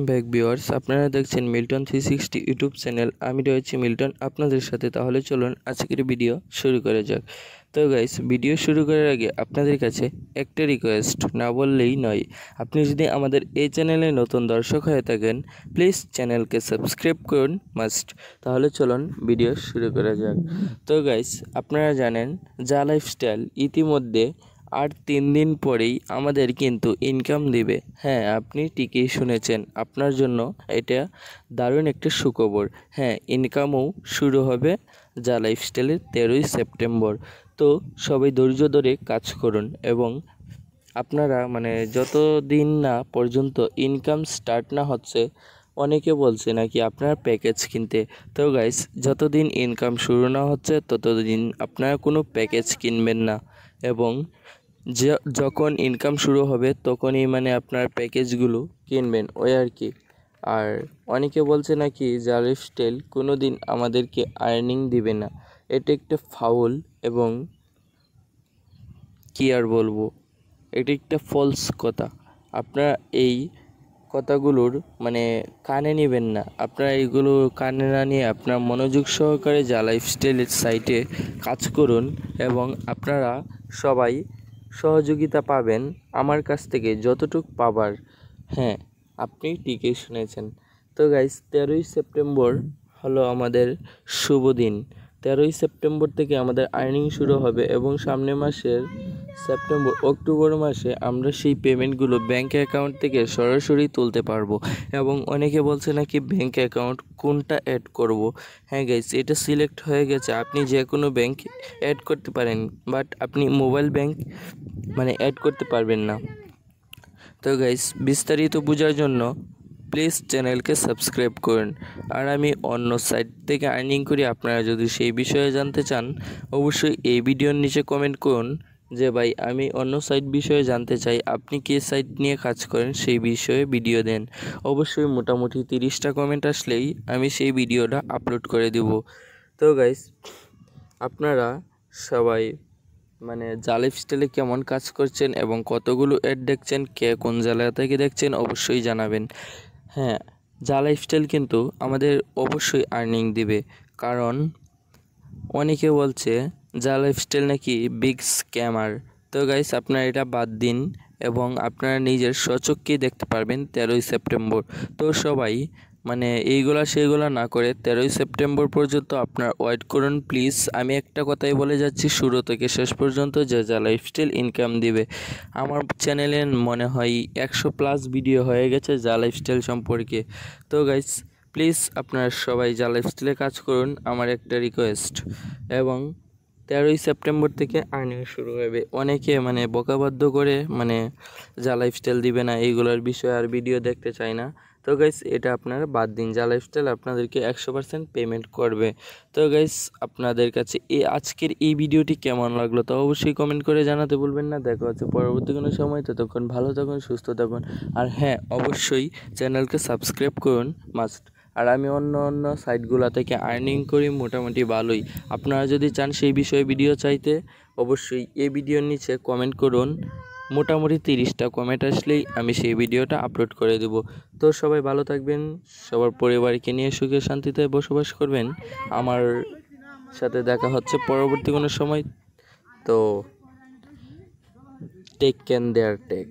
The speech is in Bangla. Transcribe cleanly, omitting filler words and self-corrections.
ব্যাক ভিউয়ার্স, আপনারা দেখছেন মিল্টন 360 ইউটিউব চ্যানেল। আমি রয়েছি মিল্টন আপনাদের সাথে। তাহলে চলুন আজকের ভিডিও শুরু করা যাক। তো গাইস, ভিডিও শুরু করার আগে আপনাদের কাছে একটা রিকোয়েস্ট, না বললেই নয়। আপনি যদি আমাদের এই চ্যানেলে নতুন দর্শক হয়ে থাকেন, প্লিজ চ্যানেলকে সাবস্ক্রাইব করুন মাস্ট। তাহলে চলুন ভিডিও শুরু করা যাক। তো গাইস, আপনারা জানেন জা লাইফস্টাইল ইতিমধ্যে আর 3 দিন পরেই আমাদের কিন্তু ইনকাম দিবে। হ্যাঁ, আপনি ঠিকই শুনেছেন, আপনার জন্য এটা দারুণ একটা সুখবর। হ্যাঁ, ইনকামও শুরু হবে জা লাইফস্টাইলের 13ই সেপ্টেম্বর। তো সবাই ধৈর্য ধরে কাজ করুন এবং আপনারা যত দিন না পর্যন্ত ইনকাম স্টার্ট না হচ্ছে, অনেকে বলছে নাকি আপনার প্যাকেজ কিনতে। তো গাইস, যতদিন ইনকাম শুরু না হচ্ছে ততদিন আপনারা কোনো প্যাকেজ কিনবেন না এবং যখন ইনকাম শুরু হবে তখনই আপনার প্যাকেজগুলো কিনবেন, ওই আর কি। আর অনেকে বলছে নাকি জা লাইফস্টাইল কোনো দিন আমাদেরকে আর্নিং দিবে না। এটা একটা ফাউল এবং কী আর বলবো, এটা একটা ফলস কথা। আপনারা এই কথাগুলোর কানে নেবেন না। আপনারা এইগুলো কানে না নিয়ে আপনার মনোযোগ সহকারে জা লাইফস্টাইলের সাইটে কাজ করুন এবং আপনারা সবাই সহযোগিতা পাবেন আমার কাছ থেকে যতটুকু পাবার। হ্যাঁ, আপনি ঠিকই শুনেছেন। তো গাইস, 13ই সেপ্টেম্বর হলো আমাদের শুভ দিন। 13ই সেপ্টেম্বর থেকে আমাদের আর্নিং শুরু হবে এবং সামনের মাসের অক্টোবর মাসে আমরা সেই পেমেন্টগুলো ব্যাঙ্ক অ্যাকাউন্ট থেকে সরাসরি তুলতে পারবো। এবং অনেকে বলছে নাকি ব্যাঙ্ক অ্যাকাউন্ট কোনটা অ্যাড করব। হ্যাঁ গাইস, এটা সিলেক্ট হয়ে গেছে। আপনি যে কোনো ব্যাঙ্ক অ্যাড করতে পারেন, বাট আপনি মোবাইল ব্যাঙ্ক অ্যাড করতে পারবেন না। তো গাইস, বিস্তারিত বোঝার জন্য প্লিজ চ্যানেলকে সাবস্ক্রাইব করুন। আর আমি অন্য সাইট থেকে আর্নিং করি, আপনারা যদি সেই বিষয়ে জানতে চান অবশ্যই এই ভিডিওর নিচে কমেন্ট করুন যে ভাই আমি অন্য সাইট বিষয়ে জানতে চাই, আপনি কি সাইট নিয়ে কাজ করেন সেই বিষয়ে ভিডিও দেন। অবশ্যই মোটামুটি 30টা কমেন্ট আসলেই আমি সেই ভিডিওটা আপলোড করে দেব। তো গাইস, আপনারা সবাই জা লাইফস্টাইলে কেমন কাজ করছেন এবং কতগুলো অ্যাড দেখছেন, কে কোন জেলা থেকে দেখছেন অবশ্যই জানাবেন। হ্যাঁ, জা লাইফস্টাইল কিন্তু আমাদের অবশ্যই আর্নিং দিবে, কারণ অনেকে বলছে জা লাইফস্টাইল নাকি বিগ স্ক্যামার। তো গাইস, আপনারা এটা বাদ দিন এবং আপনারা নিজের স্বচক্ষেই দেখতে পারবেন 13ই সেপ্টেম্বর। তো সবাই এইগুলা সেইগুলা না করে 13ই সেপ্টেম্বর পর্যন্ত আপনার ওয়েট করুন প্লিজ। আমি একটা কথাই বলে যাচ্ছি শুরু থেকে শেষ পর্যন্ত, যে জা লাইফস্টাইল ইনকাম দিবে। আমার চ্যানেলে মনে হয় 100+ ভিডিও হয়ে গেছে জা লাইফস্টাইল সম্পর্কে। তো গাইস, প্লিজ আপনারা সবাই জা লাইফস্টাইলে কাজ করুন, আমার একটা রিকোয়েস্ট। এবং 13ই সেপ্টেম্বর থেকে আর্নিং শুরু হবে। অনেকে বোকাবাধ্য করে জা লাইফস্টাইল দিবে না, এইগুলোর বিষয়ে আর ভিডিও দেখতে চায় না। তো গাইস, এটা আপনারা বাদ দিন, জা লাইফস্টাইল আপনাদেরকে 100% পেমেন্ট করবে। তো গাইস, আপনাদের কাছে আজকের এই ভিডিওটি কেমন লাগলো তা অবশ্যই কমেন্ট করে জানাতে ভুলবেন না। দেখা হচ্ছে পরবর্তী কোনো সময়। ততক্ষণ ভালো থাকুন, সুস্থ থাকুন। আর হ্যাঁ, অবশ্যই চ্যানেলকে সাবস্ক্রাইব করুন মাস্ট। আর আমি অন্য সাইটগুলো থেকে আর্নিং করি মোটামুটি ভালোই। আপনারা যদি চান সেই বিষয়ে ভিডিও চাইতে, অবশ্যই এই ভিডিওর নিচে কমেন্ট করুন। মোটামুটি 30টা কমেন্ট আসলেই আমি সেই ভিডিওটা আপলোড করে দেব। তো সবাই ভালো থাকবেন, সবার পরিবারকে নিয়ে সুখে শান্তিতে বসবাস করবেন। আমার সাথে দেখা হচ্ছে পরবর্তী কোনো সময়। তো টেক কেয়ার দেয়ার টেক।